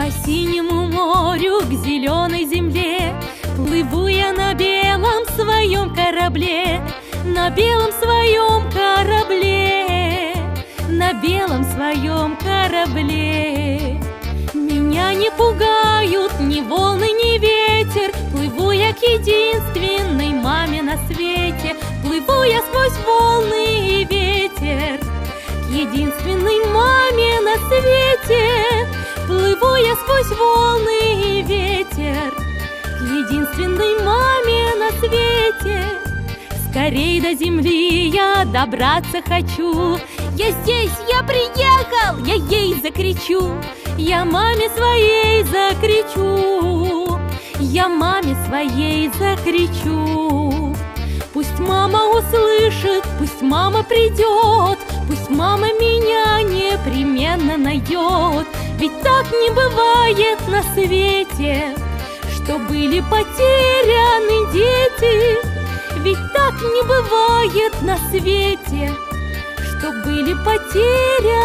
По синему морю к зеленой земле плыву я на белом своем корабле, на белом своем корабле, на белом своем корабле. Меня не пугают ни волны, ни ветер, плыву я к единственной маме на свете, плыву я сквозь волны и ветер к единственной маме на свете, плыву я сквозь волны и ветер к единственной маме на свете. Скорей до земли я добраться хочу, я здесь, я приехал, я ей закричу, я маме своей закричу, я маме своей закричу. Пусть мама услышит, пусть мама придет, пусть мама меня непременно найдет. Ведь так не бывает на свете, что были потеряны дети. Ведь так не бывает на свете, что были потеряны